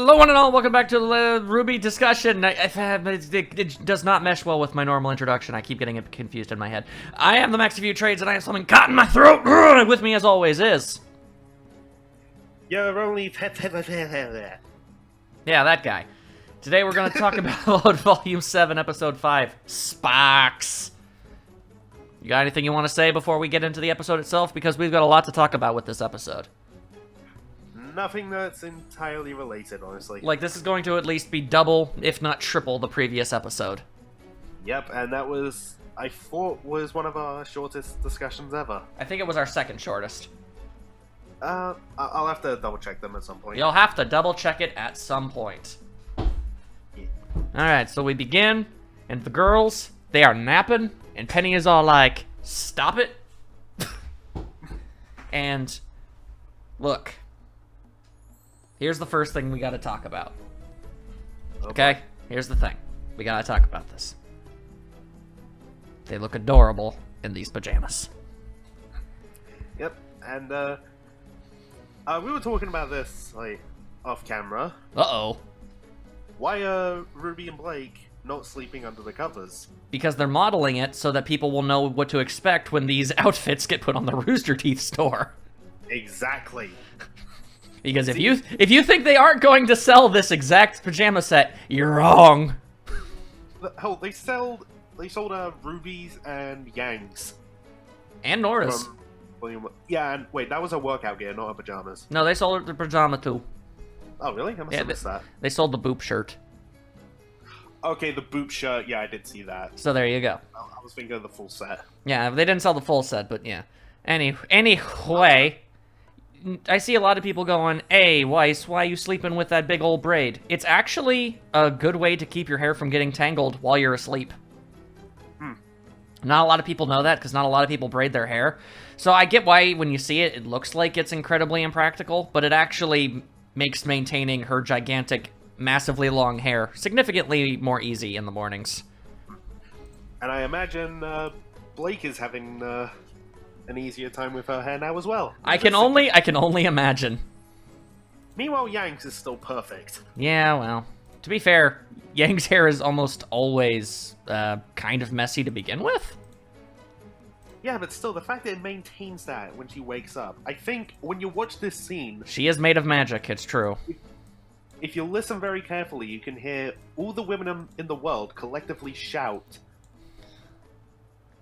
Hello one and all, welcome back to the RWBY discussion. It does not mesh well with my normal introduction. I keep getting it confused in my head. I am the MaxN'Mate Trades and I have something caught in my throat. With me as always is... You're only... Yeah, that guy. Today we're going to talk about Volume 7, Episode 5, Sparks. You got anything you want to say before we get into the episode itself? Because we've got a lot to talk about with this episode. Nothing that's entirely related, honestly. Like, this is going to at least be double, if not triple, the previous episode. Yep, and that was, I thought, was one of our shortest discussions ever. I think it was our second shortest. I'll have to double-check them at some point. You'll have to double-check it at some point. Yeah. Alright, so we begin, and the girls, they are napping, and Penny is all like, stop it. And, look. Here's the first thing we gotta talk about. Okay? Here's the thing. We gotta talk about this. They look adorable in these pajamas. Yep, and, we were talking about this, like, off-camera. Uh-oh. Why are Ruby and Blake not sleeping under the covers? Because they're modeling it so that people will know what to expect when these outfits get put on the Rooster Teeth store. Exactly. Because if you think they aren't going to sell this exact pajama set, you're wrong. Hell, they sold Ruby's and Yang's. And Nora's. Yeah, and wait, that was a workout gear, not her pajamas. No, they sold the pajama too. Oh, really? I must have missed that. They sold the boop shirt. Okay, the boop shirt, yeah, I did see that. So there you go. I was thinking of the full set. Yeah, they didn't sell the full set, but yeah. Anyway, I see a lot of people going, "Hey, Weiss, why are you sleeping with that big old braid?" It's actually a good way to keep your hair from getting tangled while you're asleep. Not a lot of people know that, because not a lot of people braid their hair. So I get why, when you see it, it looks like it's incredibly impractical, but it actually makes maintaining her gigantic, massively long hair significantly more easy in the mornings. And I imagine Blake is having an easier time with her hair now as well. I can only imagine. Meanwhile, Yang's is still perfect. Yeah, well, to be fair, Yang's hair is almost always kind of messy to begin with. Yeah, but still, the fact that it maintains that when she wakes up. I think when you watch this scene... She is made of magic, it's true. If you listen very carefully, you can hear all the women in the world collectively shout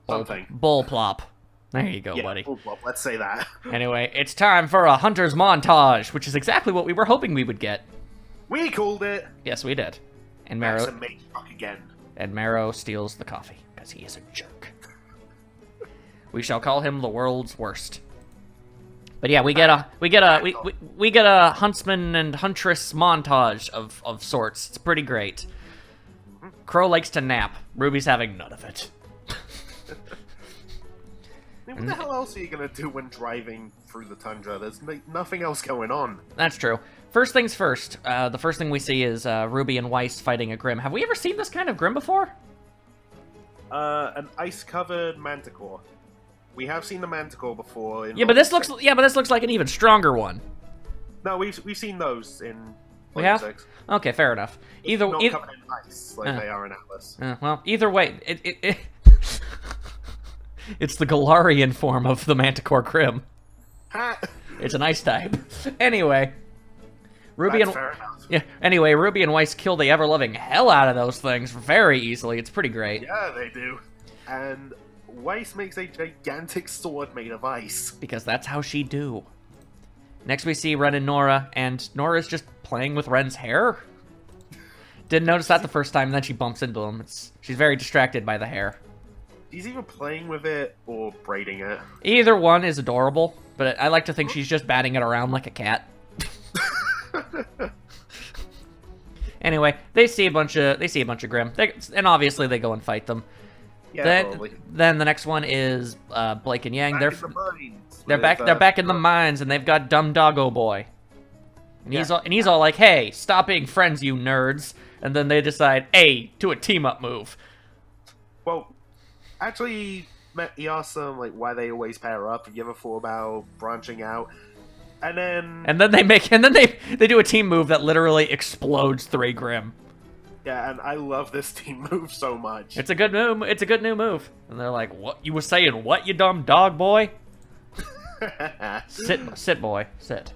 something. Bull plop. There you go, yeah, buddy. Bull plop, let's say that. Anyway, it's time for a hunter's montage, which is exactly what we were hoping we would get. We called it! Yes, we did. And MaxN'Mate struck again. And Marrow steals the coffee, because he is a jerk. We shall call him the world's worst. But yeah, we get a huntsman and huntress montage of sorts. It's pretty great. Crow likes to nap. Ruby's having none of it. I mean, what the hell else are you gonna do when driving through the tundra? There's nothing else going on. That's true. First things first. The first thing we see is Ruby and Weiss fighting a Grimm. Have we ever seen this kind of Grimm before? An ice-covered manticore. We have seen the manticore before. Yeah, but this looks like an even stronger one. No, we've seen those in. We have? 6. Okay, fair enough. Not covered in ice like they are in Atlas. Well, either way, it's the Galarian form of the Manticore Grimm. It's an ice type. Anyway, Ruby and Weiss kill the ever-loving hell out of those things very easily. It's pretty great. Yeah, they do. And Weiss makes a gigantic sword made of ice. Because that's how she do. Next we see Ren and Nora, and Nora's just playing with Ren's hair. Didn't notice that the first time, and then she bumps into him. She's very distracted by the hair. She's either playing with it or braiding it. Either one is adorable, but I like to think she's just batting it around like a cat. Anyway, they see a bunch of Grimm, and obviously they go and fight them. Yeah, then the next one is Blake and Yang. They're back back in the mines, and they've got Dumb Doggo Boy. And he's all like, "Hey, stop being friends, you nerds!" And then they decide, "Hey, do a team-up move." Well, actually, he asked them like why they always pair up. Have you ever thought about branching out? And then they do a team move that literally explodes 3 Grim. Yeah, and I love this team move so much. It's a good move. It's a good new move. And they're like, "What you was saying? What, you dumb dog boy? Sit, boy, sit."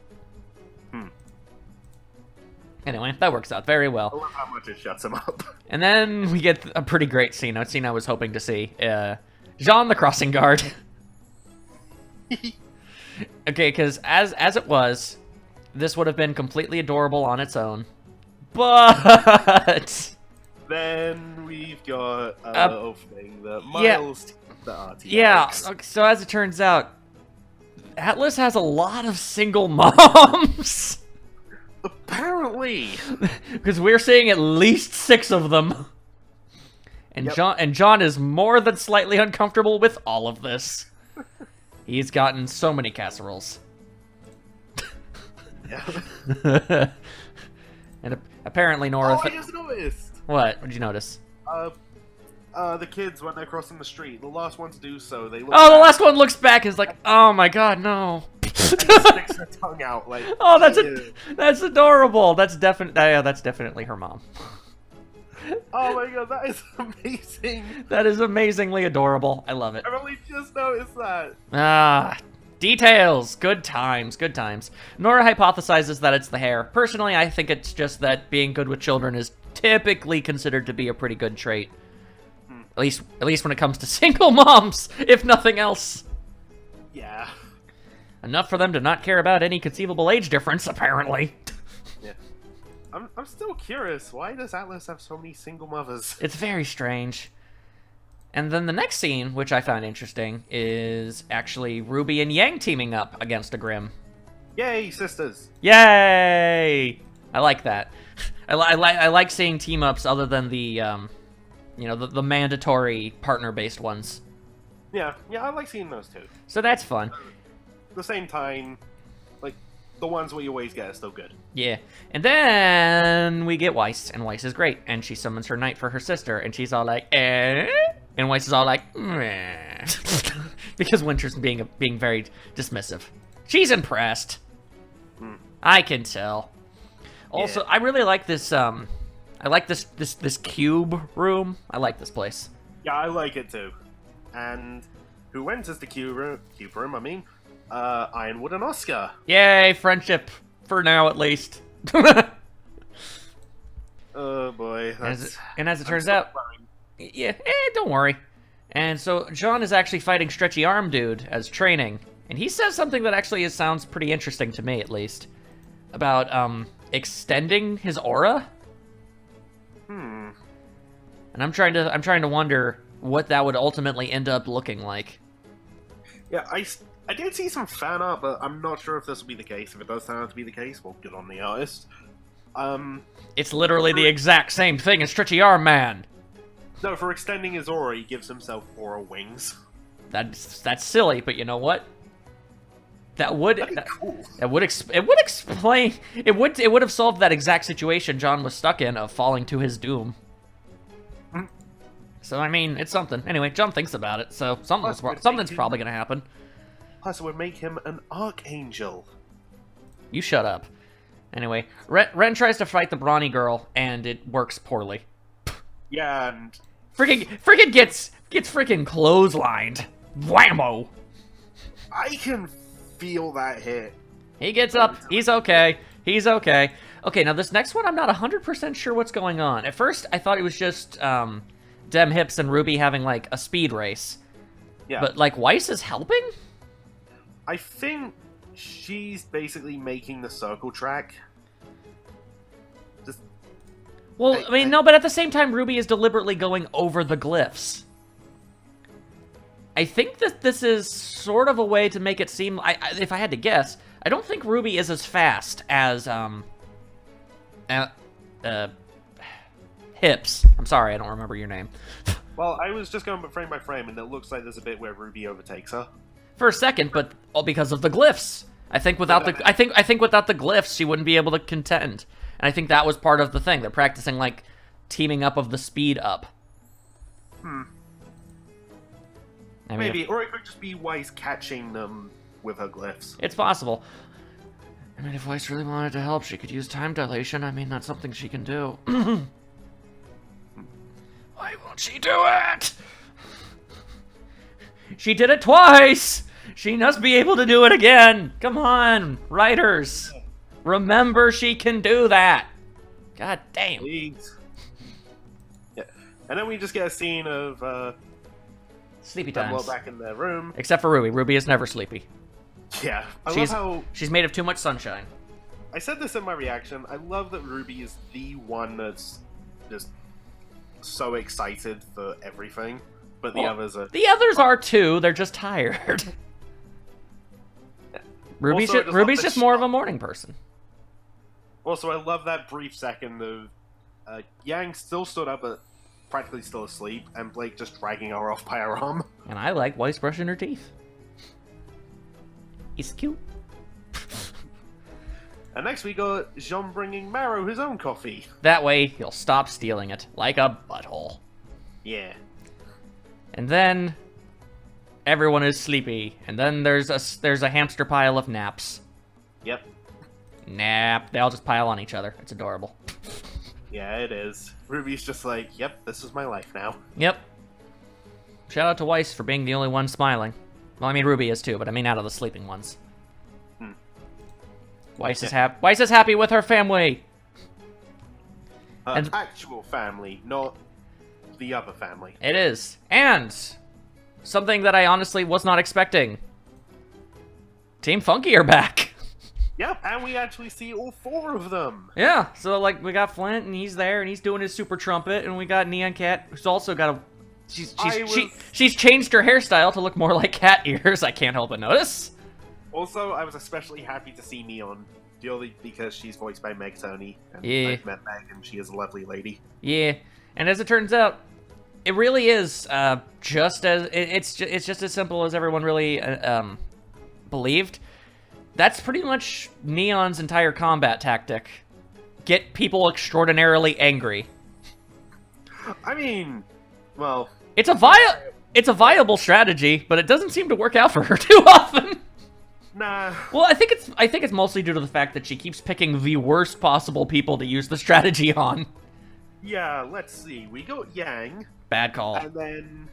Anyway, that works out very I well. love how much it shuts him up. And then we get a pretty great scene. A scene I was hoping to see. Jean the crossing guard. Okay, because as it was, this would have been completely adorable on its own. But then we've got a little thing that Miles the RTX. Yeah, so as it turns out, Atlas has a lot of single moms. Apparently. Because we're seeing at least 6 of them. And John is more than slightly uncomfortable with all of this. He's gotten so many casseroles. Yeah. And apparently Nora... I just noticed! What? What did you notice? The kids, when they're crossing the street, the last one to do so, they look Oh, the back last one looks back and is like, oh my god, no. and sticks her tongue out, like... Oh, that's adorable. That's definitely her mom. Oh my god, that is amazing! That is amazingly adorable. I love it. I've only just noticed that. Ah, details. Good times, good times. Nora hypothesizes that it's the hair. Personally, I think it's just that being good with children is typically considered to be a pretty good trait. At least when it comes to single moms, if nothing else. Yeah. Enough for them to not care about any conceivable age difference, apparently. Yeah. I'm still curious. Why does Atlas have so many single mothers? It's very strange. And then the next scene, which I found interesting, is actually Ruby and Yang teaming up against a Grim. Yay, sisters! Yay! I like that. I like seeing team-ups other than the, the mandatory partner-based ones. Yeah, I like seeing those too. So that's fun. At the same time, like, the ones we always get are still good. Yeah. And then we get Weiss, and Weiss is great. And she summons her knight for her sister, and she's all like, eh? And Weiss is all like, meh. Because Winter's being very dismissive. She's impressed. I can tell. Also, Yeah. I really like this, I like this cube room. I like this place. Yeah, I like it too. And who enters the cube room, I mean, Ironwood and Oscar. Yay, friendship. For now, at least. Oh boy. As it turns out... Yeah, don't worry. And so, Jean is actually fighting Stretchy Arm Dude as training. And he says something that actually sounds pretty interesting to me, at least. About, extending his aura? And I'm trying to wonder what that would ultimately end up looking like. Yeah, I did see some fan art, but I'm not sure if this will be the case. If it does turn out to be the case, well, good on the artist. It's literally the exact same thing as Stretchy Arm Man. No, for extending his aura, he gives himself aura wings. That's silly, but you know what? That'd be cool. It would explain. It would have solved that exact situation John was stuck in of falling to his doom. So I mean, it's something. Anyway, John thinks about it, so something's probably gonna happen. Plus, it would make him an archangel. You shut up. Anyway, Ren tries to fight the brawny girl, and it works poorly. Yeah, and freaking gets freaking clotheslined. Whammo! I can feel that hit. He gets up. He's okay. He's okay. Okay, now this next one, I'm not 100% sure what's going on. At first, I thought it was just Dem Hips and Ruby having like a speed race. Yeah. But like Weiss is helping? I think she's basically making the circle track. Well, I mean, no, but at the same time, Ruby is deliberately going over the glyphs. I think that this is sort of a way to make it seem... if I had to guess, I don't think Ruby is as fast as, Hips. I'm sorry, I don't remember your name. Well, I was just going frame by frame, and it looks like there's a bit where Ruby overtakes her. For a second, but all because of the glyphs. I think without without the glyphs, she wouldn't be able to contend. And I think that was part of the thing. They're practicing, like, teaming up of the speed up. I mean, Maybe, or it could just be Weiss catching them with her glyphs. It's possible. I mean, if Weiss really wanted to help, she could use time dilation. I mean, that's something she can do. Why won't she do it? She did it twice! She must be able to do it again! Come on, writers! Remember she can do that! God damn. Please. Yeah. And then we just get a scene of Sleepy them all times. back in their room. Except for RWBY. RWBY is never sleepy. Yeah. I love how... She's made of too much sunshine. I said this in my reaction. I love that RWBY is the one that's just so excited for everything. But the others are... The others are too, they're just tired. RWBY's just more of a morning person. Also, I love that brief second of Yang still stood up but practically still asleep, and Blake just dragging her off by her arm. And I like Weiss brushing her teeth. He's cute. And next we got Jean bringing Marrow his own coffee. That way, he'll stop stealing it, like a butthole. Yeah. And then everyone is sleepy, and then there's a hamster pile of naps. Yep. Nap. They all just pile on each other. It's adorable. Yeah, it is. Ruby's just like, yep, this is my life now. Yep. Shout out to Weiss for being the only one smiling. Well, I mean, RWBY is too, but I mean out of the sleeping ones. Weiss is happy with her family. Actual family, not the other family. It is. And something that I honestly was not expecting. Team Funky are back. Yep, and we actually see all four of them. Yeah, so like we got Flint and he's there and he's doing his super trumpet, and we got Neon Cat who's also got a she's changed her hairstyle to look more like cat ears. I can't help but notice. Also, I was especially happy to see Neon, purely because she's voiced by Meg Turney, and Yeah. I've met Meg, and she is a lovely lady. Yeah, and as it turns out, it really is just as it's just as simple as everyone really believed. That's pretty much Neon's entire combat tactic: get people extraordinarily angry. I mean, well, it's a viable strategy, but it doesn't seem to work out for her too often. Nah. Well, I think it's mostly due to the fact that she keeps picking the worst possible people to use the strategy on. Yeah, let's see. We got Yang. Bad call. And then,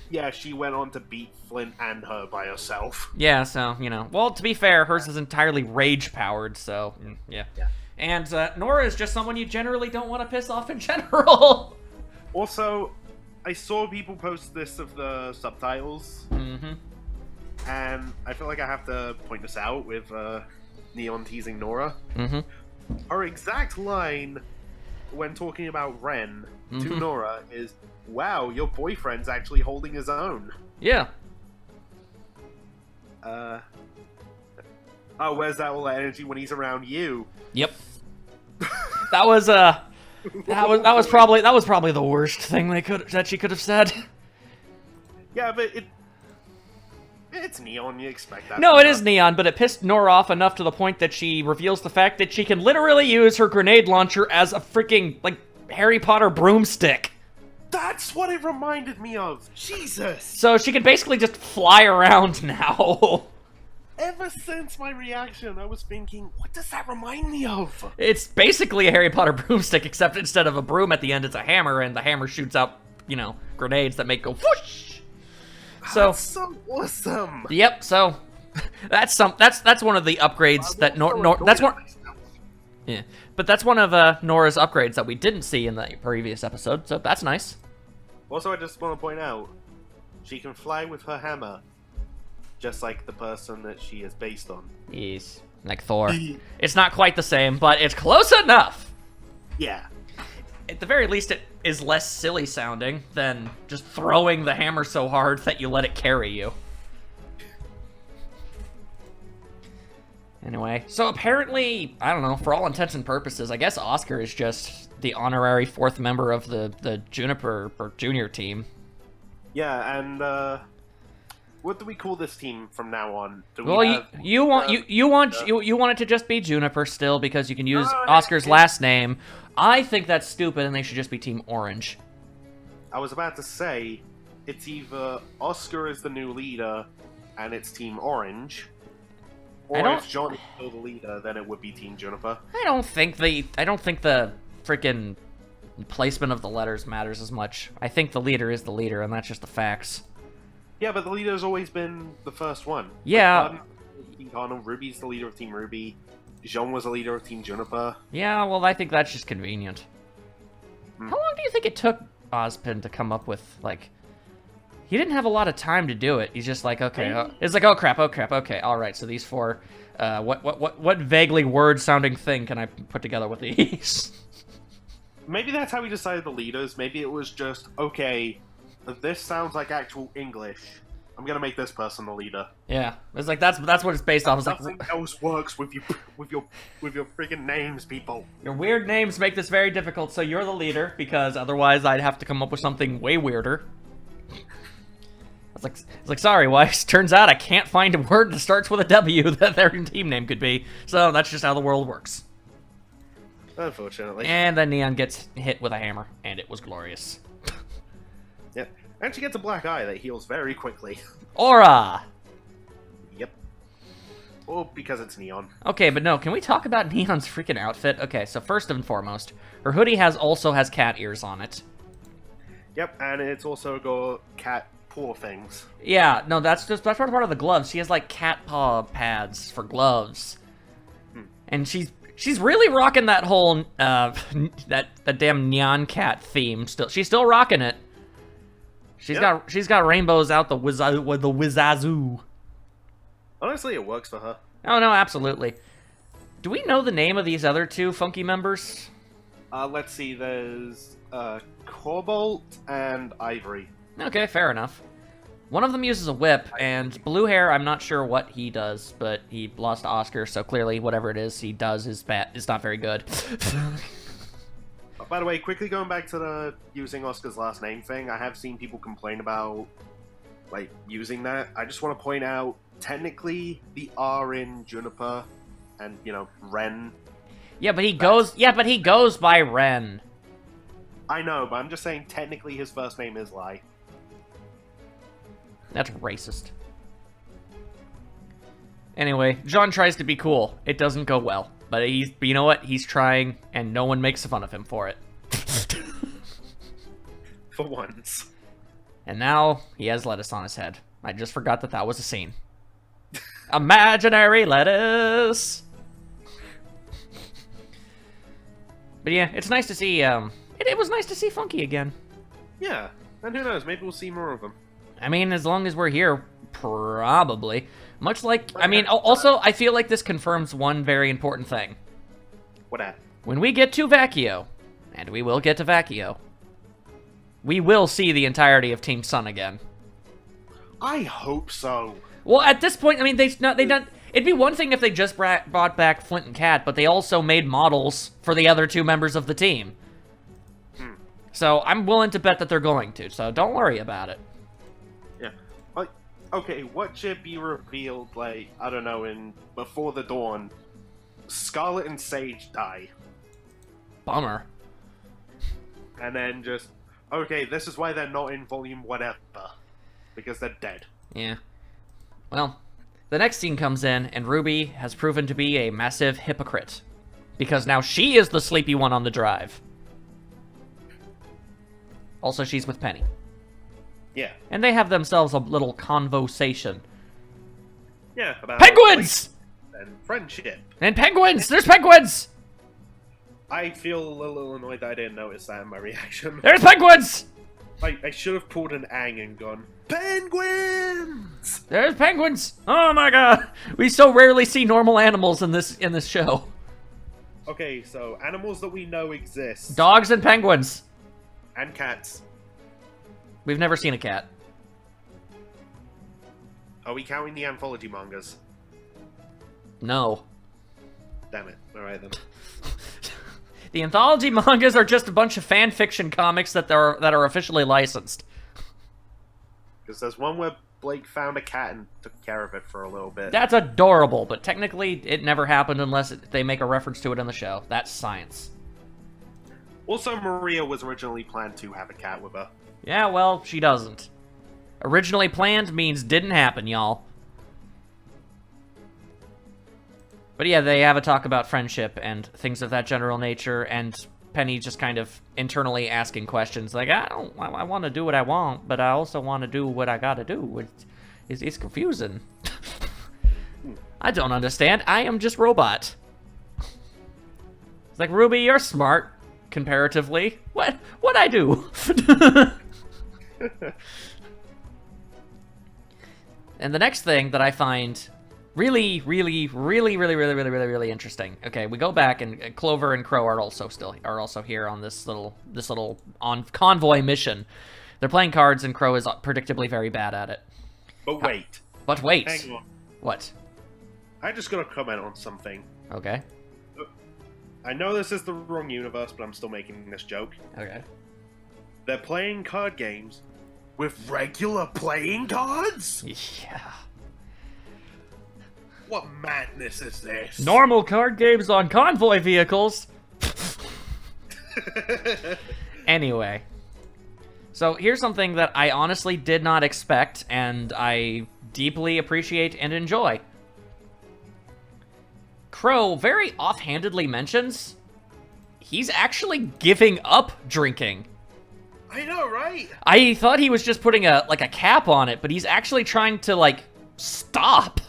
yeah, she went on to beat Flint and her by herself. Yeah, so, you know. Well, to be fair, hers is entirely rage-powered, so, yeah. And Nora is just someone you generally don't want to piss off in general. Also, I saw people post this of the subtitles. Mm-hmm. And I feel like I have to point this out with Neon teasing Nora. Mm-hmm. Her exact line when talking about Ren to Nora is, "Wow, your boyfriend's actually holding his own." Yeah. Oh, where's that all that energy when he's around you? Yep. That was probably the worst thing that she could have said. Yeah, but it's Neon, you expect that. No, it is Neon, but it pissed Nora off enough to the point that she reveals the fact that she can literally use her grenade launcher as a freaking, like, Harry Potter broomstick. That's what it reminded me of! Jesus! So she can basically just fly around now. Ever since my reaction, I was thinking, what does that remind me of? It's basically a Harry Potter broomstick, except instead of a broom at the end, it's a hammer, and the hammer shoots out, you know, grenades that make go whoosh! So, that's so awesome. Yep. So that's one of the upgrades that that's one of Nora's upgrades that we didn't see in the previous episode. So that's nice. Also, I just want to point out, she can fly with her hammer, just like the person that she is based on. Yes, like Thor. It's not quite the same, but it's close enough. Yeah. At the very least, it is less silly sounding than just throwing the hammer so hard that you let it carry you. Anyway, so apparently, I don't know, for all intents and purposes, I guess Oscar is just the honorary fourth member of the Juniper or Junior team. Yeah, and what do we call this team from now on? You want it to just be Juniper still because you can use Oscar's last name. I think that's stupid, and they should just be Team Orange. I was about to say, it's either Oscar is the new leader, and it's Team Orange, Or if John is still the leader, then it would be Team Juniper. I don't think the freaking placement of the letters matters as much. I think the leader is the leader, and that's just the facts. Yeah, but the leader's always been the first one. Yeah. Like, Ruby's the leader of Team RWBY. Jean was the leader of Team Juniper. Yeah, well, I think that's just convenient. How long do you think it took Ozpin to come up with, like... He didn't have a lot of time to do it. He's just like, okay. It's like, oh crap, okay. All right, so these four... what vaguely word-sounding thing can I put together with these? Maybe that's how he decided the leaders. Maybe it was just, okay, this sounds like actual English. I'm gonna make this person the leader. Yeah, it's like that's what it's based off. It's nothing else works with your freaking names, people. Your weird names make this very difficult. So you're the leader because otherwise I'd have to come up with something way weirder. It's like sorry, Weiss. Turns out I can't find a word that starts with a W that their team name could be. So that's just how the world works. Unfortunately. And then Neon gets hit with a hammer, and it was glorious. Yep. And she gets a black eye that heals very quickly. Aura! Yep. Well, because it's Neon. Okay, but no, can we talk about Neon's freaking outfit? Okay, so first and foremost, her hoodie also has cat ears on it. Yep, and it's also got cat paw things. Yeah, no, that's part of the gloves. She has like cat paw pads for gloves. And she's really rocking that whole that damn Neon cat theme. She's still rocking it. She's got rainbows out the Wizazoo. Honestly, it works for her. Oh no, absolutely. Do we know the name of these other two funky members? Let's see. There's Cobalt and Ivory. Okay, fair enough. One of them uses a whip, and blue hair, I'm not sure what he does, but he lost to Oscar, so clearly whatever it is he does is not very good. By the way, quickly going back to the using Oscar's last name thing, I have seen people complain about, like, using that. I just want to point out, technically, the R in Juniper and, Ren. Yeah, but he goes by Ren. I know, but I'm just saying, technically, his first name is Lai. That's racist. Anyway, Jean tries to be cool. It doesn't go well. But you know what? He's trying, and no one makes fun of him for it. For once. And now, he has lettuce on his head. I just forgot that was a scene. Imaginary lettuce! But yeah, it's nice to see, it was nice to see Funky again. Yeah, and who knows, maybe we'll see more of them. I mean, as long as we're here, probably. Much like, I mean, also, I feel like this confirms one very important thing. What at? When we get to Vacchio, and we will get to Vacchio, we will see the entirety of Team Sun again. I hope so. Well, at this point, I mean, it'd be one thing if they just brought back Flint and Cat, but they also made models for the other two members of the team. So I'm willing to bet that they're going to, so don't worry about it. Yeah. Okay, what should be revealed, like, I don't know, in Before the Dawn? Scarlet and Sage die. Bummer. And then just, okay, this is why they're not in volume whatever. Because they're dead. Yeah. Well, the next scene comes in, and RWBY has proven to be a massive hypocrite. Because now she is the sleepy one on the drive. Also, she's with Penny. Yeah. And they have themselves a little conversation. Yeah, about... Penguins! And friendship. And penguins! There's penguins! I feel a little annoyed that I didn't notice that in my reaction. There's penguins! I should have pulled an Aang and gone, penguins! There's penguins! Oh my god! We so rarely see normal animals in this show. Okay, so animals that we know exist. Dogs and penguins. And cats. We've never seen a cat. Are we counting the anthology mangas? No. Damn it. Alright then. The anthology mangas are just a bunch of fan fiction comics that are officially licensed. Because there's one where Blake found a cat and took care of it for a little bit. That's adorable, but technically it never happened unless they make a reference to it in the show. That's science. Also, Maria was originally planned to have a cat with her. Yeah, well, she doesn't. Originally planned means didn't happen, y'all. But yeah, they have a talk about friendship and things of that general nature, and Penny just kind of internally asking questions like, I want to do what I want, but I also want to do what I gotta do. It's confusing. I don't understand. I am just robot. It's like, Ruby, you're smart, comparatively. What I do? And the next thing that I find really interesting. Okay, we go back, and Clover and Crow are also here on this little on convoy mission. They're playing cards, and Crow is predictably very bad at it. But wait. Hang on. What? I just got to comment on something. Okay. I know this is the wrong universe, but I'm still making this joke. Okay. They're playing card games with regular playing cards? Yeah. What madness is this? Normal card games on convoy vehicles. Anyway. So here's something that I honestly did not expect, and I deeply appreciate and enjoy. Crow very offhandedly mentions he's actually giving up drinking. I know, right? I thought he was just putting a cap on it, but he's actually trying to stop.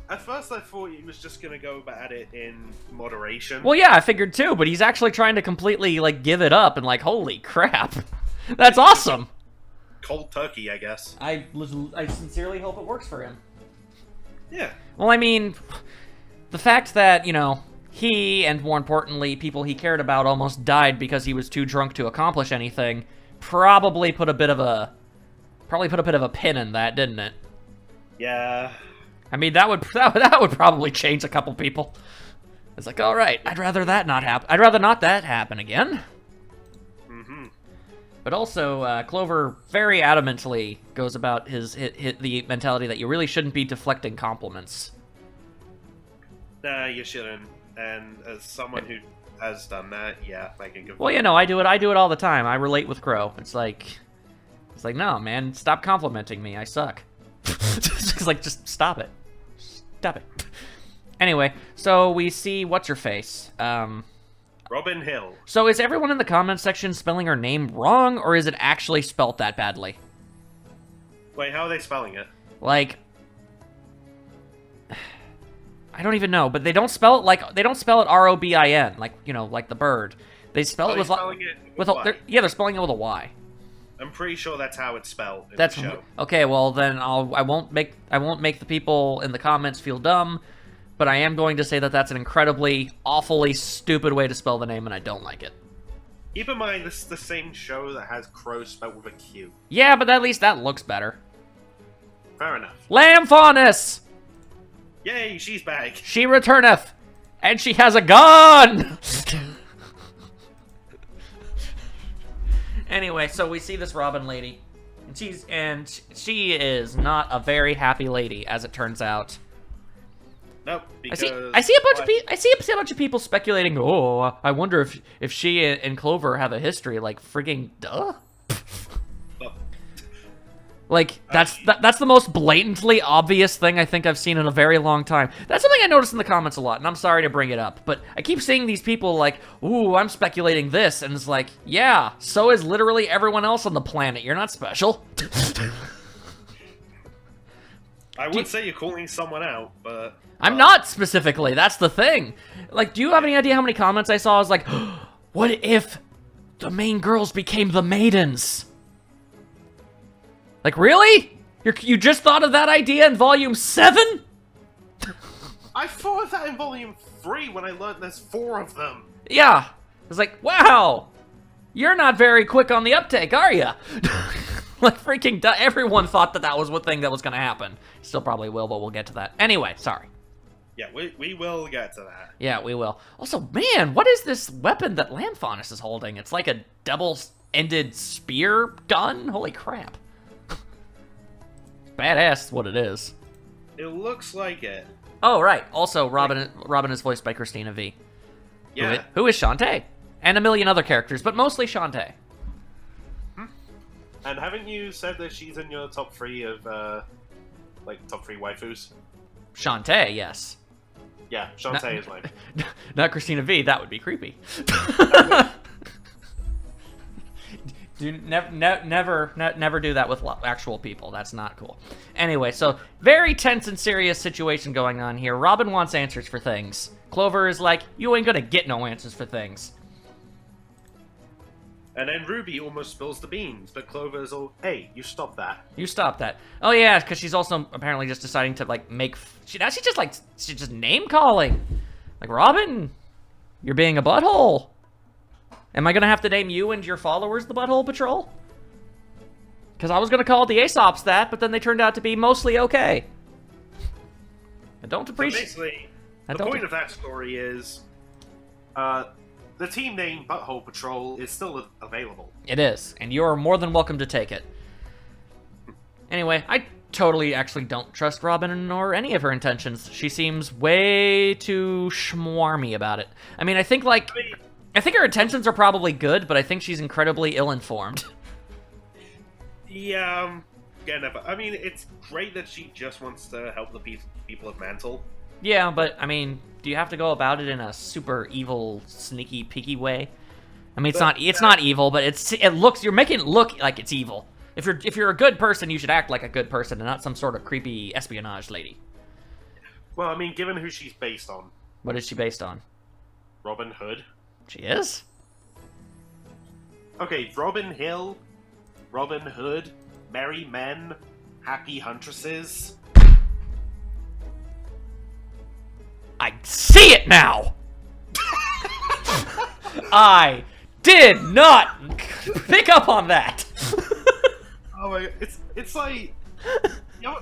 At first I thought he was just gonna go at it in moderation. Well, yeah, I figured too, but he's actually trying to completely give it up, and holy crap. That's awesome. Cold turkey, I guess. I sincerely hope it works for him. Yeah. Well, I mean, the fact that, he, and more importantly, people he cared about almost died because he was too drunk to accomplish anything, probably put a bit of a pin in that, didn't it? Yeah. I mean, that would probably change a couple people. It's like, all right, I'd rather that not happen. I'd rather not that happen again. Mm-hmm. But also, Clover very adamantly goes about the mentality that you really shouldn't be deflecting compliments. Nah, you shouldn't. And as someone who has done that, yeah, I can give. Well, I do it. I do it all the time. I relate with Crow. It's like, no, man, stop complimenting me. I suck. Just stop it. Stop it. Anyway, so we see what's her face. Robin Hill. So is everyone in the comments section spelling her name wrong, or is it actually spelt that badly? Wait, how are they spelling it? I don't even know, but they don't spell it they don't spell it ROBIN, like the bird. They spell it with they're spelling it with a Y. I'm pretty sure that's how it's spelled in That's the show. Okay. Well, then I won't make the people in the comments feel dumb, but I am going to say that that's an incredibly, awfully stupid way to spell the name, and I don't like it. Keep in mind, this is the same show that has Crow spelled with a Q. Yeah, but at least that looks better. Fair enough. Lamphaunus! Yay, she's back. She returneth, and she has a gun! Anyway, so we see this Robin lady, and she is not a very happy lady, as it turns out. Nope. Because I see a bunch of people speculating. Oh, I wonder if she and Clover have a history. Frigging duh. That's the most blatantly obvious thing I think I've seen in a very long time. That's something I noticed in the comments a lot, and I'm sorry to bring it up, but I keep seeing these people ooh, I'm speculating this, and it's yeah, so is literally everyone else on the planet. You're not special. I would say you're calling someone out, but... I'm not specifically, that's the thing. Do you have any idea how many comments I saw? I was what if the main girls became the maidens? Really? You just thought of that idea in Volume 7? I thought of that in Volume 3 when I learned there's 4 of them. Yeah. It's wow. You're not very quick on the uptake, are you? Freaking everyone thought that was one thing that was going to happen. Still probably will, but we'll get to that. Anyway, sorry. Yeah, we will get to that. Yeah, we will. Also, man, what is this weapon that Lamphaunus is holding? It's like a double-ended spear gun? Holy crap. Badass is what it is. It looks like it. Oh, right. Also, Robin is voiced by Christina V. Yeah. Who is Shantae. And a million other characters, but mostly Shantae. And haven't you said that she's in your top 3 of, top 3 waifus? Shantae, yes. Yeah, Shantae is like... Not Christina V, that would be creepy. Never do that with actual people. That's not cool. Anyway, so very tense and serious situation going on here. Robin wants answers for things. Clover is like, you ain't gonna get no answers for things. And then Ruby almost spills the beans, but Clover's all, hey, you stop that. You stop that. Oh yeah, because she's also apparently just deciding to like make. She's just name calling. Like, Robin, you're being a butthole. Am I gonna have to name you and your followers the Butthole Patrol? Because I was gonna call the Aesops that, but then they turned out to be mostly okay. I don't appreciate. So basically, the point of that story is, the team name Butthole Patrol is still available. It is, and you're more than welcome to take it. Anyway, I totally actually don't trust Robin or any of her intentions. She seems way too schmarmy about it. I mean, I think her intentions are probably good, but I think she's incredibly ill-informed. Yeah, I mean, it's great that she just wants to help the people of Mantle. Yeah, but, I mean, do you have to go about it in a super evil, sneaky, peeky way? I mean, it's not evil, but you're making it look like it's evil. If you're a good person, you should act like a good person and not some sort of creepy espionage lady. Well, I mean, given who she's based on. What is she based on? Robin Hood. She is? Okay, Robin Hill, Robin Hood, Merry Men, Happy Huntresses. I see it now! I did not pick up on that! Oh my god, it's like... You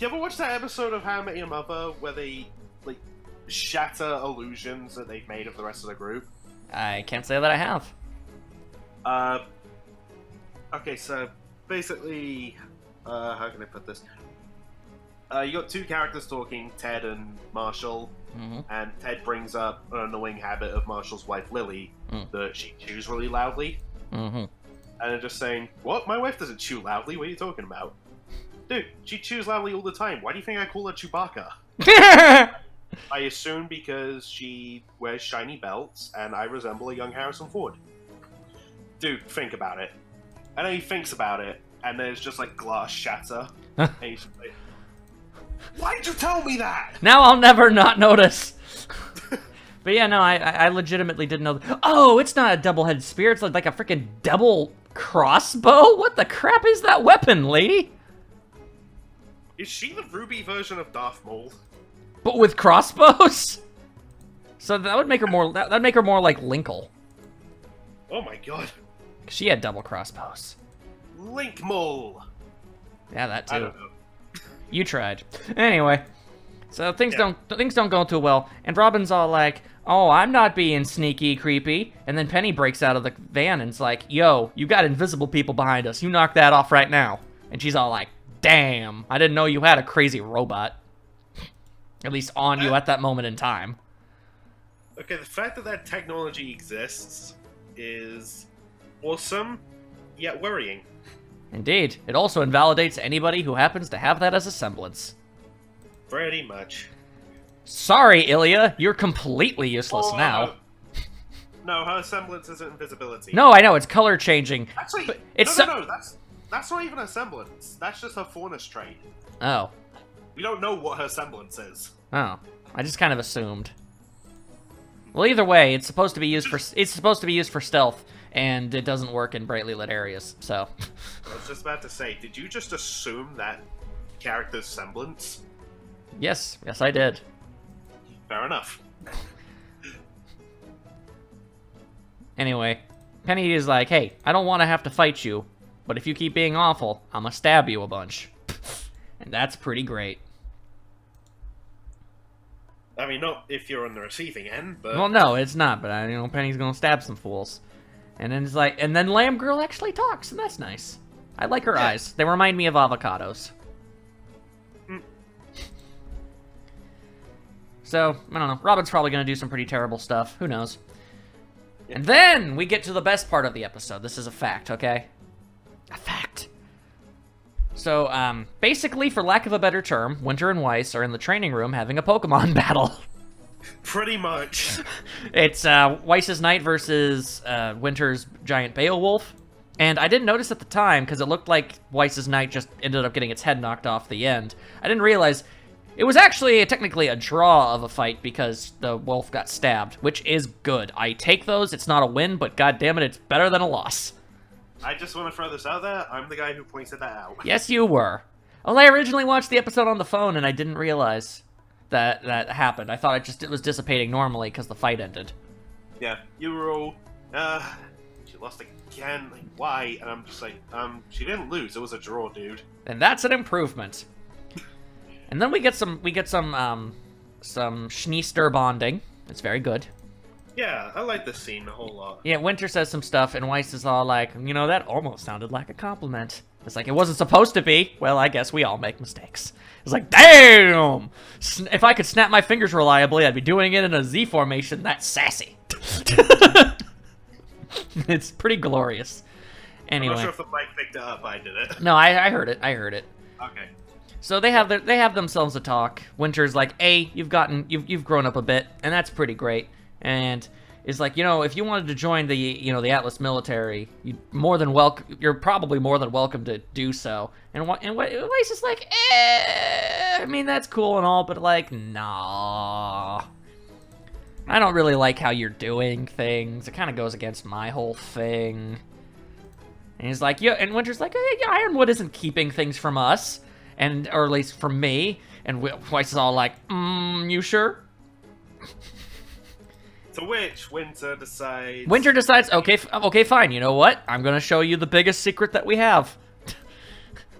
ever watch that episode of How I Met Your Mother where they, like, shatter illusions that they've made of the rest of the group? I can't say that I have. Okay, so basically, how can I put this? You got two characters talking, Ted and Marshall, and Ted brings up an annoying habit of Marshall's wife, Lily, that she chews really loudly. And they're just saying, what? My wife doesn't chew loudly, what are you talking about? Dude, she chews loudly all the time, why do you think I call her Chewbacca? I assume because she wears shiny belts, and I resemble a young Harrison Ford. Dude, think about it. And then he thinks about it, and there's just like glass shatter. And he's like, why did you tell me that? Now I'll never not notice. But yeah, no, I legitimately didn't know. Oh, it's not a double-headed spear. It's like a freaking double crossbow? What the crap is that weapon, lady? Is she the RWBY version of Darth Maul? But with crossbows? So that would make her more. That'd make her more like Linkle. Oh my god. She had double crossbows. Link Maul. Yeah, that too. I don't know. You tried. Anyway, so things don't go too well, and Robin's all like, "Oh, I'm not being sneaky, creepy." And then Penny breaks out of the van and's like, "Yo, you got invisible people behind us. You knock that off right now." And she's all like, "Damn, I didn't know you had a crazy robot." At least on you at that moment in time. Okay, the fact that that technology exists is awesome, yet worrying. Indeed. It also invalidates anybody who happens to have that as a semblance. Pretty much. Sorry, Ilya, you're completely useless now. No, her semblance isn't invisibility. No, I know, it's color changing. Actually, it's no, that's not even a semblance. That's just her faunus trait. Oh. We don't know what her semblance is. Oh. I just kind of assumed. Well, either way, it's supposed to be used for stealth, and it doesn't work in brightly lit areas, so. I was just about to say, did you just assume that character's semblance? Yes, I did. Fair enough. Anyway, Penny is like, "Hey, I don't want to have to fight you, but if you keep being awful, I'm gonna stab you a bunch." And that's pretty great. I mean, not if you're on the receiving end, but... Well, no, it's not, but Penny's gonna stab some fools. And then it's like, and then Lamb Girl actually talks, and that's nice. I like her eyes. They remind me of avocados. So, I don't know. Robin's probably gonna do some pretty terrible stuff. Who knows? Yeah. And then we get to the best part of the episode. This is a fact, okay? A fact. So, basically, for lack of a better term, Winter and Weiss are in the training room having a Pokemon battle. Pretty much. It's Weiss's Knight versus Winter's giant Beowulf. And I didn't notice at the time, because it looked like Weiss's Knight just ended up getting its head knocked off the end. I didn't realize it was actually technically a draw of a fight because the wolf got stabbed, which is good. I take those. It's not a win, but goddammit, it's better than a loss. I just want to throw this out there. I'm the guy who pointed that out. Yes, you were. Well, I originally watched the episode on the phone, and I didn't realize that happened. I thought it was dissipating normally because the fight ended. Yeah, you were all, she lost again, like, why? And I'm just like, she didn't lose, it was a draw, dude. And that's an improvement. And then we get some Schneester bonding. It's very good. Yeah, I like this scene a whole lot. Yeah, Winter says some stuff, and Weiss is all like, you know, that almost sounded like a compliment. It's like, it wasn't supposed to be. Well, I guess we all make mistakes. It's like, damn! If I could snap my fingers reliably, I'd be doing it in a Z formation. That's sassy. It's pretty glorious. Anyway. I'm not sure if the mic picked it up. I did it. No, I heard it. I heard it. Okay. So they have themselves a talk. Winter's like, "Hey, you've grown up a bit, and that's pretty great." And is like, you know, if you wanted to join the Atlas military, you're probably more than welcome to do so. And Weiss is like, I mean, that's cool and all, but like, nah. I don't really like how you're doing things. It kind of goes against my whole thing. And he's like, yeah, and Winter's like, hey, Ironwood isn't keeping things from us, or at least from me. And Weiss is all like, you sure? To which Winter decides... okay, fine, you know what? I'm gonna show you the biggest secret that we have.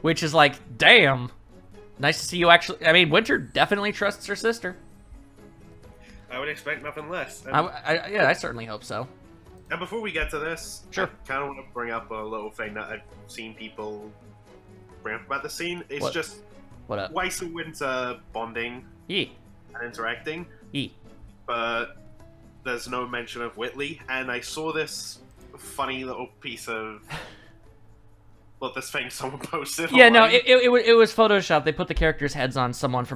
Which is like, damn. Nice to see you actually... I mean, Winter definitely trusts her sister. I would expect nothing less. And, I certainly hope so. And before we get to this, sure. I kind of want to bring up a little thing that I've seen people bring up about the scene. It's what? Just what up? Weiss and Winter bonding and interacting. But there's no mention of Whitley, and I saw this funny little piece of... Well, this thing someone posted. Yeah, online. no, it was Photoshop. They put the characters' heads on someone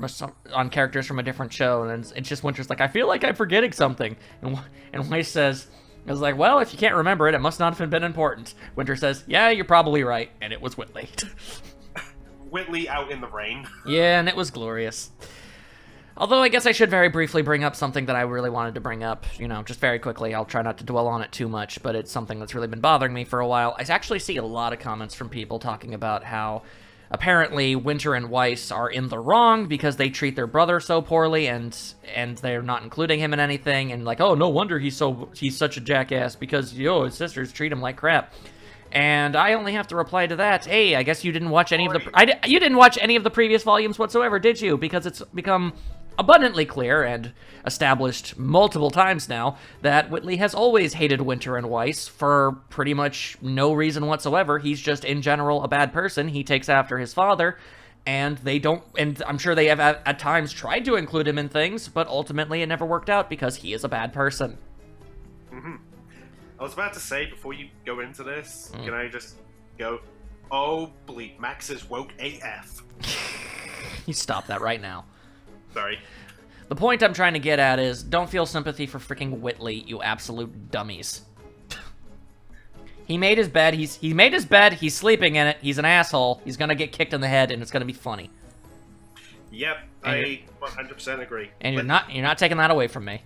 on characters from a different show, and it's just Winter's like, I feel like I'm forgetting something, and Weiss says, I was like, well, if you can't remember it, it must not have been important. Winter says, yeah, you're probably right, and it was Whitley. Whitley out in the rain. Yeah, and it was glorious. Although I guess I should very briefly bring up something that I really wanted to bring up, you know, just very quickly. I'll try not to dwell on it too much, but it's something that's really been bothering me for a while. I actually see a lot of comments from people talking about how apparently Winter and Weiss are in the wrong because they treat their brother so poorly and they're not including him in anything, and like, oh, no wonder he's such a jackass because, his sisters treat him like crap. And I only have to reply to that, hey, I guess you didn't watch any of you didn't watch any of the previous volumes whatsoever, did you? Because it's become abundantly clear and established multiple times now that Whitley has always hated Winter and Weiss for pretty much no reason whatsoever. He's just in general a bad person. He takes after his father, and I'm sure they have at times tried to include him in things, but ultimately it never worked out because he is a bad person. Mm-hmm. I was about to say, before you go into this, can I just go, oh, bleep, Max is woke AF. You stop that right now. Sorry. The point I'm trying to get at is, don't feel sympathy for freaking Whitley, you absolute dummies. He made his bed, he's sleeping in it, he's an asshole, he's gonna get kicked in the head, and it's gonna be funny. Yep, I 100% agree. And you're not taking that away from me.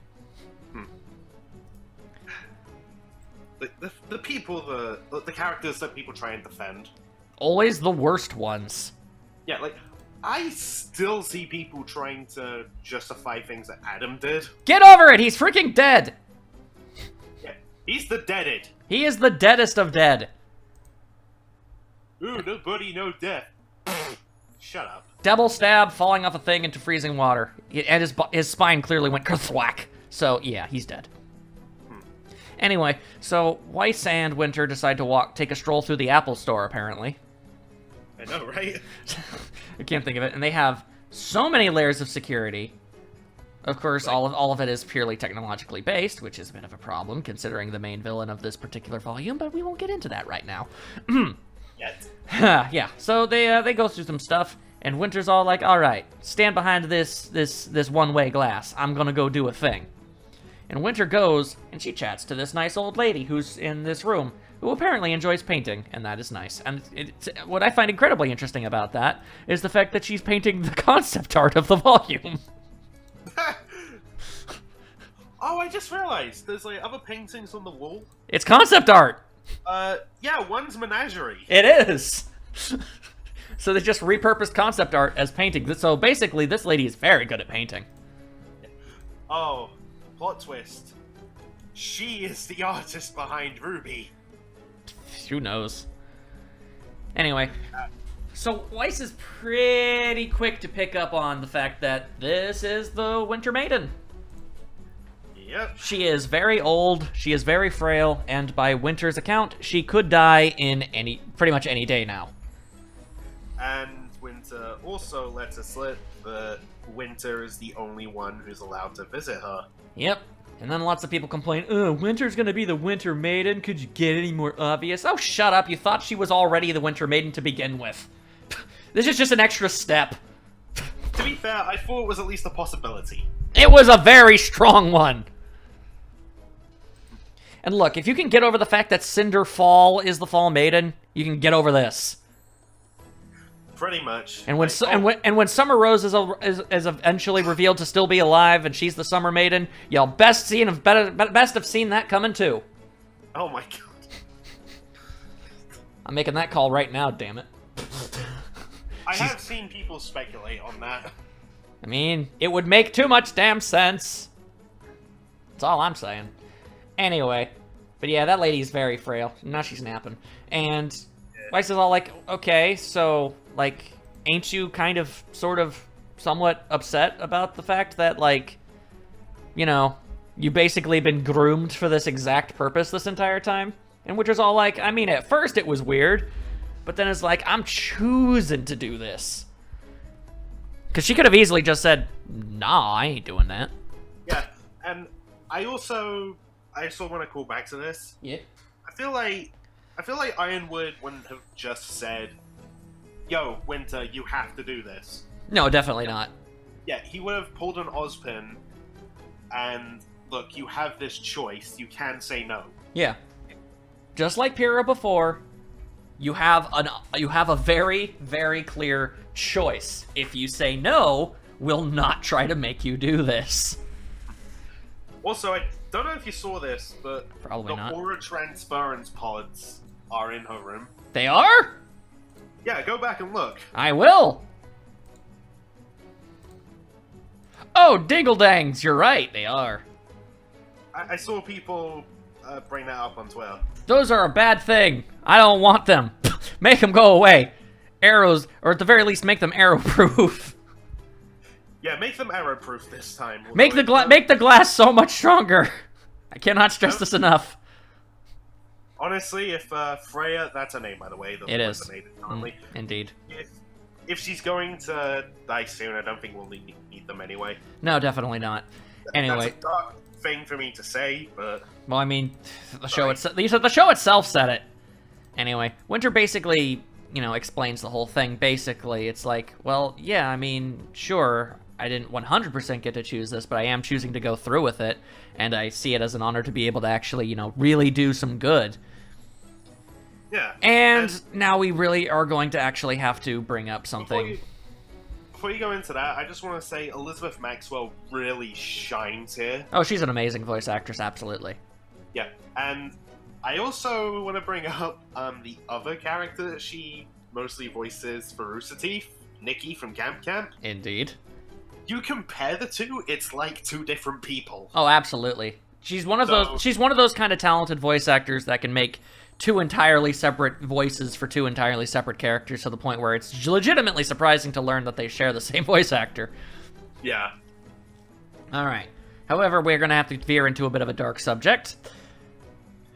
The people, the characters that people try and defend. Always the worst ones. Yeah, like, I still see people trying to justify things that Adam did. Get over it! He's freaking dead! Yeah, he's the deaded. He is the deadest of dead. Ooh, nobody, no death. Shut up. Double stab, falling off a thing into freezing water. And his spine clearly went kerthwack. So, yeah, he's dead. Anyway, so Weiss and Winter decide to take a stroll through the Apple store, apparently. I know, right? I can't think of it. And they have so many layers of security. Of course, all of it is purely technologically based, which is a bit of a problem, considering the main villain of this particular volume, but we won't get into that right now. Yet. Yeah, so they go through some stuff, And Winter's all like, all right, stand behind this one-way glass. I'm gonna go do a thing. And Winter goes, and she chats to this nice old lady who's in this room, who apparently enjoys painting, and that is nice. And what I find incredibly interesting about that is the fact that she's painting the concept art of the volume. Oh, I just realized there's like other paintings on the wall. It's concept art! Yeah, one's Menagerie. It is! So they just repurposed concept art as painting. So basically, this lady is very good at painting. Oh, plot twist. She is the artist behind RWBY. Who knows? Anyway, so Weiss is pretty quick to pick up on the fact that this is the Winter Maiden. Yep. She is very old, she is very frail, and by Winter's account, she could die in pretty much any day now. And Winter also lets us slip that Winter is the only one who's allowed to visit her. Yep. And then lots of people complain, Winter's gonna be the Winter Maiden? Could you get any more obvious? Oh, shut up. You thought she was already the Winter Maiden to begin with. This is just an extra step. To be fair, I thought it was at least a possibility. It was a very strong one. And look, if you can get over the fact that Cinder Fall is the Fall Maiden, you can get over this. Pretty much. And when Summer Rose is eventually revealed to still be alive, and she's the Summer Maiden, y'all best have seen that coming too. Oh my god! I'm making that call right now. Damn it! I have seen people speculate on that. I mean, it would make too much damn sense. That's all I'm saying. Anyway, but yeah, that lady's very frail. Now she's napping, and Weiss is all like, okay, so, like, ain't you kind of, sort of, somewhat upset about the fact that, like, you know, you basically been groomed for this exact purpose this entire time? And Winter's all like, I mean, at first it was weird, but then it's like, I'm choosing to do this. Because she could have easily just said, nah, I ain't doing that. Yeah, and I also want to call back to this. Yeah. I feel like Ironwood wouldn't have just said, yo, Winter, you have to do this. No, definitely not. Yeah, he would have pulled an Ozpin and, look, you have this choice. You can say no. Yeah. Just like Pyrrha before, you have a very, very clear choice. If you say no, we'll not try to make you do this. Also, I don't know if you saw this, but Probably not. Aura transference pods are in her room. They are? Yeah, go back and look. I will. Oh, dingle-dangs, you're right, they are. I saw people bring that up on Twitter. Those are a bad thing. I don't want them. Make them go away. Arrows, or at the very least, make them arrow-proof. Yeah, make them arrow-proof this time. Make the glass so much stronger. I cannot stress this enough. Honestly, if Freya, that's her name, by the way. It is. Indeed. If she's going to die soon, I don't think we'll need them anyway. No, definitely not. Anyway. That's a dark thing for me to say, but... Well, I mean, the show itself said it. Anyway, Winter basically, you know, explains the whole thing. Basically, it's like, well, yeah, I mean, sure, I didn't 100% get to choose this, but I am choosing to go through with it, and I see it as an honor to be able to actually, you know, really do some good. Yeah. And now we really are going to actually have to bring up something. Before you go into that, I just want to say Elizabeth Maxwell really shines here. Oh, she's an amazing voice actress, absolutely. Yeah, and I also want to bring up the other character that she mostly voices for Rooster Teeth, Nikki from Camp Camp. Indeed. You compare the two, it's like two different people. Oh, absolutely. She's one of those kind of talented voice actors that can make two entirely separate voices for two entirely separate characters to the point where it's legitimately surprising to learn that they share the same voice actor. Yeah. Alright. However, we're going to have to veer into a bit of a dark subject.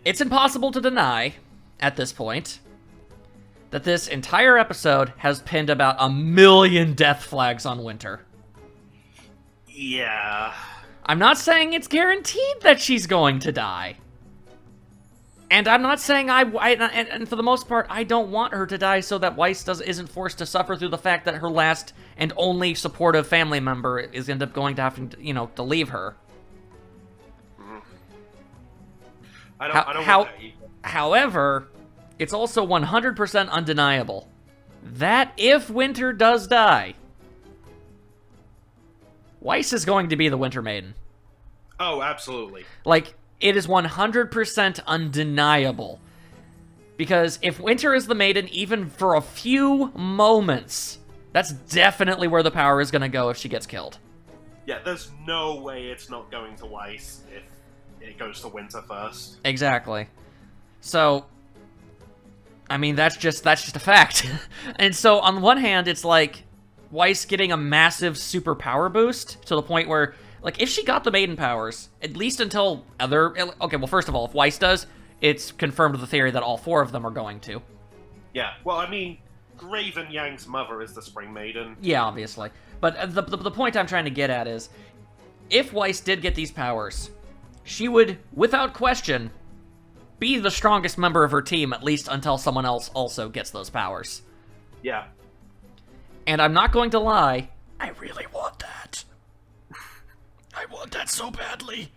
It's impossible to deny, at this point, that this entire episode has pinned about 1 million death flags on Winter. Yeah. I'm not saying it's guaranteed that she's going to die. And I'm not saying and for the most part, I don't want her to die so that Weiss isn't forced to suffer through the fact that her last and only supportive family member is going to have to, you know, to leave her. I don't want that either. However, it's also 100% undeniable that if Winter does die, Weiss is going to be the Winter Maiden. Oh, absolutely. Like, it is 100% undeniable. Because if Winter is the Maiden, even for a few moments, that's definitely where the power is going to go if she gets killed. Yeah, there's no way it's not going to Weiss if it goes to Winter first. Exactly. So, I mean, that's just a fact. And so, on one hand, it's like Weiss getting a massive super power boost to the point where, like, if she got the Maiden powers, at least until okay, well, first of all, if Weiss does, it's confirmed the theory that all 4 of them are going to. Yeah, well, I mean, Raven Yang's mother is the Spring Maiden. Yeah, obviously. But the point I'm trying to get at is, if Weiss did get these powers, she would, without question, be the strongest member of her team, at least until someone else also gets those powers. Yeah. And I'm not going to lie, I really want that. I want that so badly.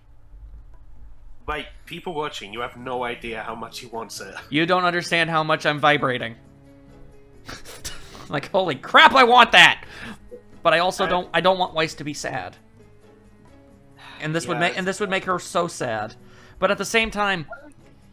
Like, people watching, you have no idea how much he wants it. You don't understand how much I'm vibrating. Like, holy crap, I want that! But I also don't want Weiss to be sad. And this would make her so sad. But at the same time,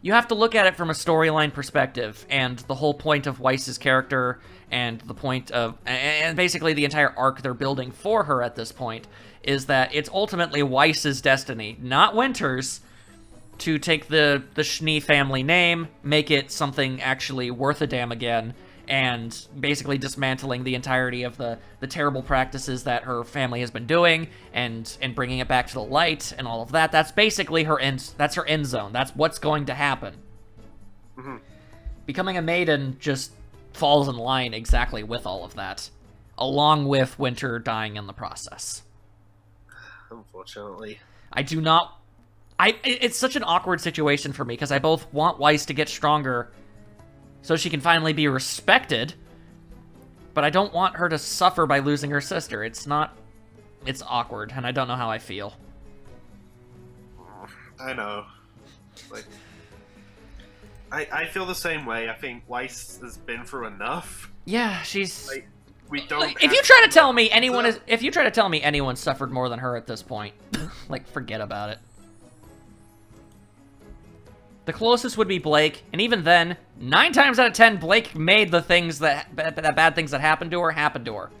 you have to look at it from a storyline perspective, and the whole point of Weiss's character, and the point of, and basically the entire arc they're building for her at this point, is that it's ultimately Weiss's destiny, not Winter's, to take the Schnee family name, make it something actually worth a damn again, and basically dismantling the entirety of the terrible practices that her family has been doing, and bringing it back to the light, and all of that. That's basically her end zone. That's what's going to happen. Mm-hmm. Becoming a maiden just falls in line exactly with all of that, along with Winter dying in the process. Unfortunately. It's such an awkward situation for me, because I both want Weiss to get stronger so she can finally be respected, but I don't want her to suffer by losing her sister. It's awkward, and I don't know how I feel. I know. Like, I feel the same way. I think Weiss has been through enough. Yeah, she's... Like, we don't... If you try to tell me anyone suffered more than her at this point, like, forget about it. The closest would be Blake, and even then, 9 times out of 10, Blake made the things that bad things that happened to her.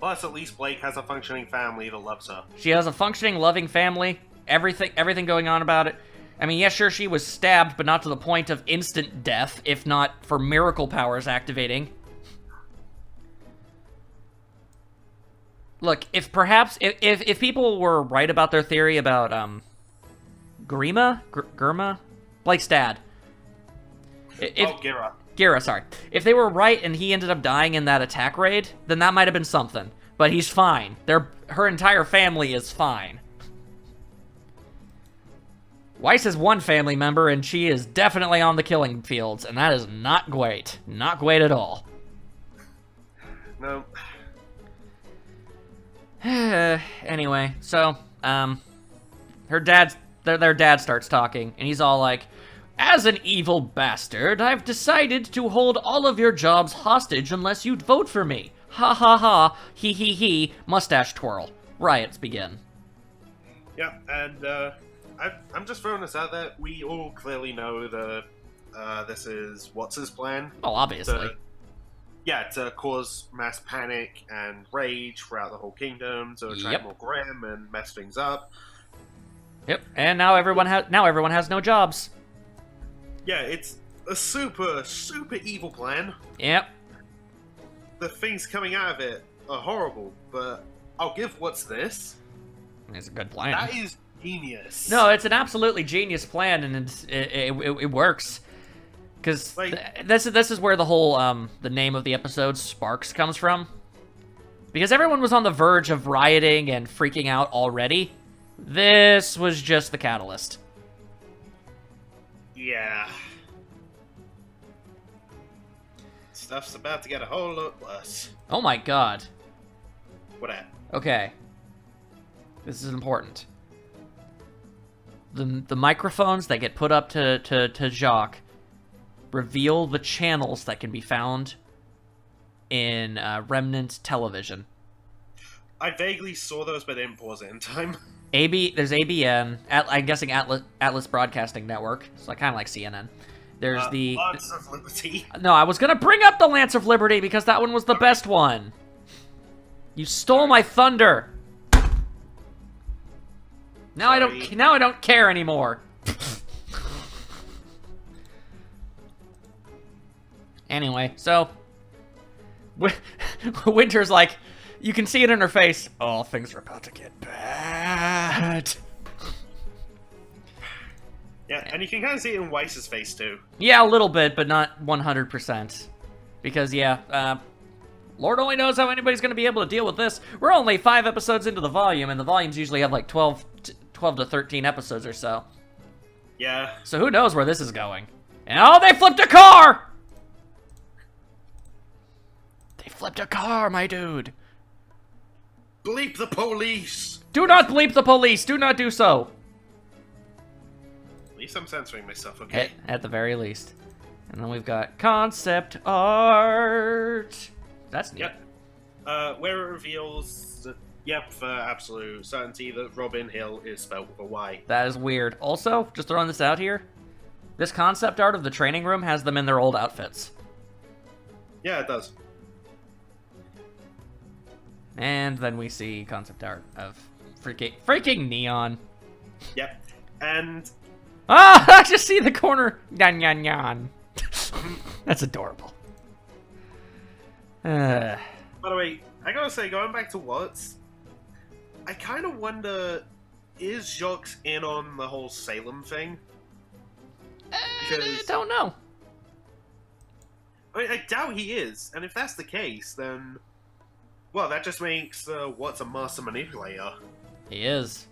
Plus, at least Blake has a functioning family that loves her. She has a functioning, loving family. Everything going on about it. I mean, yeah, sure, she was stabbed, but not to the point of instant death, if not for miracle powers activating. Look, if people were right about their theory about Gurma, Blake's dad. Gira, sorry. If they were right and he ended up dying in that attack raid, then that might have been something. But he's fine. Her entire family is fine. Weiss has one family member, and she is definitely on the killing fields, and that is not great. Not great at all. No. Anyway, so, their dad starts talking, and he's all like, "As an evil bastard, I've decided to hold all of your jobs hostage unless you'd vote for me. Ha ha ha, he he he, mustache twirl. Riots begin." Yeah, and, I'm just throwing this out there. We all clearly know that, this is What's-His plan. Oh, obviously. To cause mass panic and rage throughout the whole kingdom, to attract more Grimm and mess things up. Yep, and now everyone has no jobs. Yeah, it's a super, super evil plan. Yep. The things coming out of it are horrible, but I'll give What's This? It's a good plan. That is genius. No, it's an absolutely genius plan, and it works. Because this is where the whole, the name of the episode, Sparks, comes from. Because everyone was on the verge of rioting and freaking out already. This was just the catalyst. Yeah. Stuff's about to get a whole lot worse. Oh my god. What at? Okay. This is important. The microphones that get put up to Jacques reveal the channels that can be found in Remnant Television. I vaguely saw those, but didn't pause it in time. There's ABN, I'm guessing Atlas Broadcasting Network, so I kind of like CNN. There's the... Lance of Liberty. No, I was going to bring up the Lance of Liberty because that one was the best one. You stole my thunder. Now I don't care anymore. Anyway, so Winter's like, you can see it in her face. Oh, things are about to get bad. Yeah, and you can kind of see it in Weiss's face too. Yeah, a little bit, but not 100%. Because yeah, Lord only knows how anybody's going to be able to deal with this. We're only 5 episodes into the volume, and the volumes usually have like 12 to 13 episodes or so. Yeah. So who knows where this is going. And oh, they flipped a car! They flipped a car, my dude. Bleep the police! Do not bleep the police. Do not do so. At least I'm censoring myself, okay? At the very least. And then we've got concept art. That's neat. Yep. Where it reveals that, yep, for absolute certainty that Robin Hill is spelled with a Y. That is weird. Also, just throwing this out here, this concept art of the training room has them in their old outfits. Yeah, it does. And then we see concept art of freaking Neon. Yep. And... Ah, I just see the corner. Yan, yan, yan. That's adorable. By the way, I gotta say, going back to Watts, I kind of wonder, is Jacques in on the whole Salem thing? I don't know. I mean, I doubt he is, and if that's the case, then... Well, that just makes Watts a master manipulator. He is.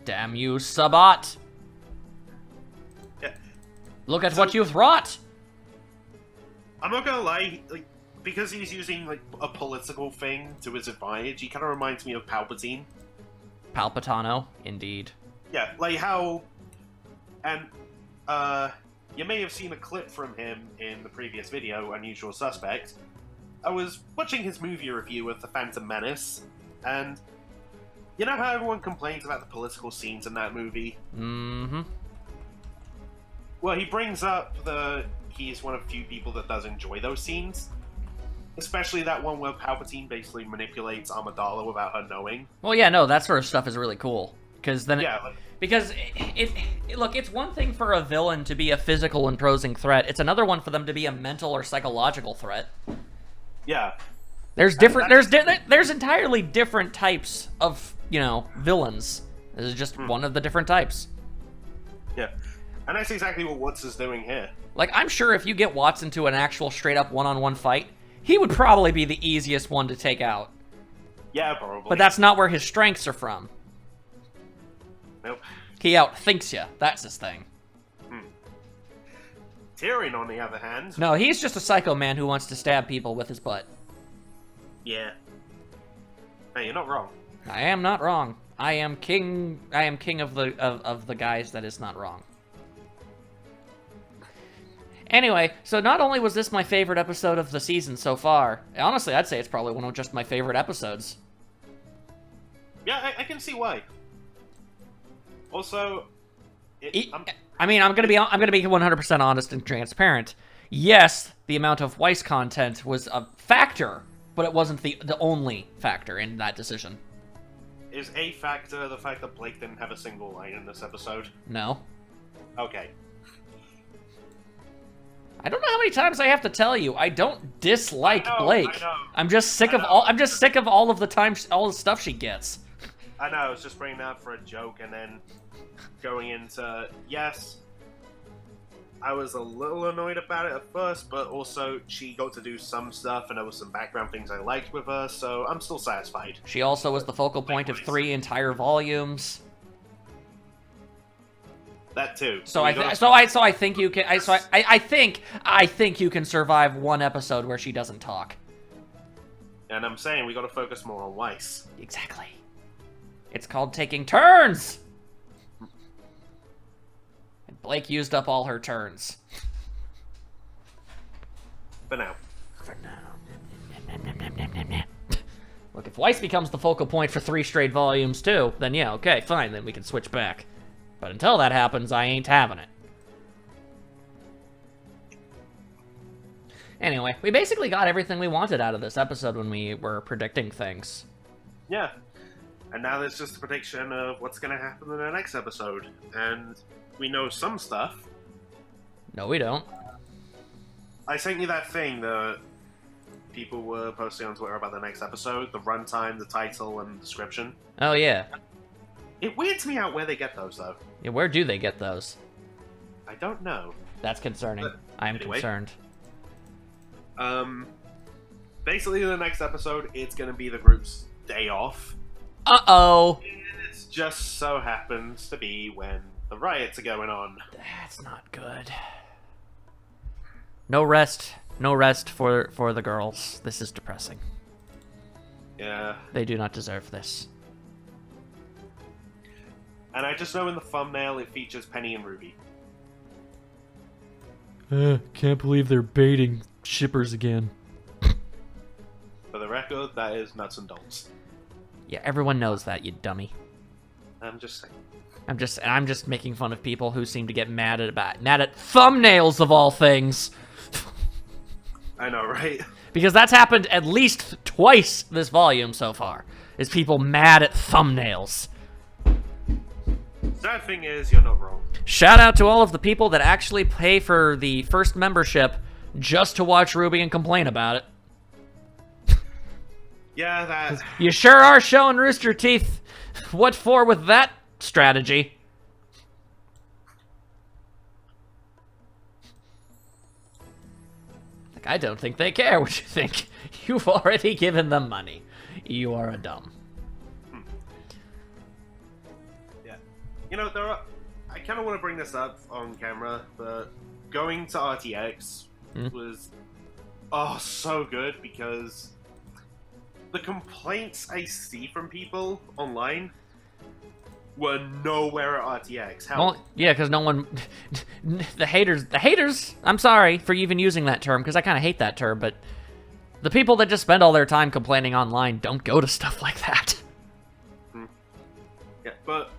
Damn you, Sabat. Yeah. Look at what you've wrought. I'm not gonna lie, like, because he's using, like, a political thing to his advantage, he kind of reminds me of Palpatine. Palpatano, indeed. Yeah, like how... And, you may have seen a clip from him in the previous video, Unusual Suspect. I was watching his movie review of The Phantom Menace, and you know how everyone complains about the political scenes in that movie? Mm-hmm. Well, he brings up that he's one of the few people that does enjoy those scenes. Especially that one where Palpatine basically manipulates Amidala without her knowing. Well, yeah, no, that sort of stuff is really cool. Because then Yeah, because look, it's one thing for a villain to be a physical imposing threat. It's another one for them to be a mental or psychological threat. yeah. There's there's entirely different types of, villains. This is just one of the different types. Yeah. And that's exactly what Watts is doing here. Like, I'm sure if you get Watts into an actual straight-up one-on-one fight, he would probably be the easiest one to take out. Yeah, probably. But that's not where his strengths are from. Nope. He outthinks you. That's his thing. Tyrion, on the other hand... No, he's just a psycho man who wants to stab people with his butt. Yeah. Hey, you're not wrong. I am not wrong. I am king of the guys that is not wrong. Anyway, so not only was this my favorite episode of the season so far, honestly, I'd say it's probably one of just my favorite episodes. Yeah, I can see why. Also, I'm gonna be 100% honest and transparent. Yes, the amount of Weiss content was a factor, but it wasn't the only factor in that decision. Is a factor the fact that Blake didn't have a single line in this episode? No. Okay. I don't know how many times I have to tell you. I don't dislike Blake. I know. I'm just sick of all of the times, all the stuff she gets. I know. I was just bringing that up for a joke, and then going into yes, I was a little annoyed about it at first, but also she got to do some stuff, and there was some background things I liked with her, so I'm still satisfied. She also was the focal point of 3 entire volumes. That too. So I think you can. I think you can survive one episode where she doesn't talk. And I'm saying we got to focus more on Weiss. Exactly. It's called taking turns. And Blake used up all her turns. For now. For now. Look, if Weiss becomes the focal point for 3 straight volumes too, then yeah, okay, fine, then we can switch back. But until that happens, I ain't having it. Anyway, we basically got everything we wanted out of this episode when we were predicting things. Yeah. And now there's just a prediction of what's going to happen in the next episode. And we know some stuff. No, we don't. I sent you that thing that people were posting on Twitter about the next episode. The runtime, the title, and description. Oh, yeah. It weirds me out where they get those, though. Yeah, where do they get those? I don't know. That's concerning. I am concerned. Basically, in the next episode, it's going to be the group's day off. Uh-oh. It just so happens to be when the riots are going on. That's not good. No rest. No rest for the girls. This is depressing. Yeah. They do not deserve this. And I just know in the thumbnail it features Penny and Ruby. Can't believe they're baiting shippers again. For the record, that is nuts and bolts. Yeah, everyone knows that, you dummy. I'm just saying. I'm just making fun of people who seem to get mad at thumbnails of all things. I know, right? Because that's happened at least twice this volume so far. Is people mad at thumbnails. Sad thing is, you're not wrong. Shout out to all of the people that actually pay for the first membership just to watch RWBY and complain about it. Yeah, that... You sure are showing Rooster Teeth what for with that strategy. Like, I don't think they care what you think. You've already given them money. You are a dumb. Yeah. You know, I kind of want to bring this up on camera, but going to RTX was, so good, because the complaints I see from people online were nowhere at RTX. Well, yeah, because no one... the haters, I'm sorry for even using that term, because I kind of hate that term, but the people that just spend all their time complaining online don't go to stuff like that. Yeah, but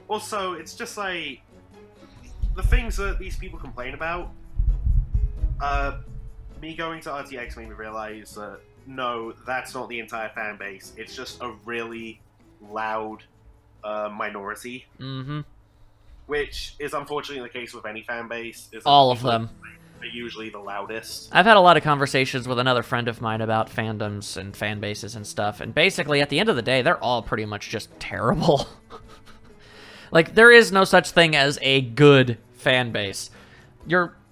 also, it's just like, the things that these people complain about, me going to RTX made me realize that, no, that's not the entire fan base. It's just a really loud minority. Mm-hmm. Which is unfortunately the case with any fan base. All of them are usually the loudest. I've had a lot of conversations with another friend of mine about fandoms and fan bases and stuff, and basically, at the end of the day, they're all pretty much just terrible. Like, there is no such thing as a good fan base.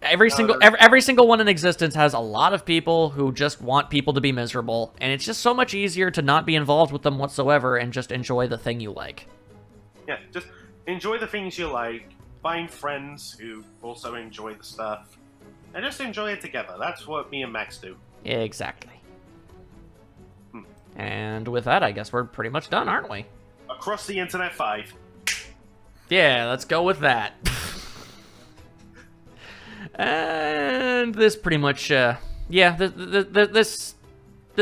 Every single one in existence has a lot of people who just want people to be miserable, and it's just so much easier to not be involved with them whatsoever and just enjoy the thing you like. Yeah, just enjoy the things you like, find friends who also enjoy the stuff, and just enjoy it together. That's what me and Max do. Exactly. And with that, I guess we're pretty much done, aren't we? Across the Internet 5. Yeah, let's go with that. And this pretty much, this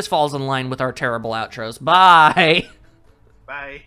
falls in line with our terrible outros. Bye! Bye.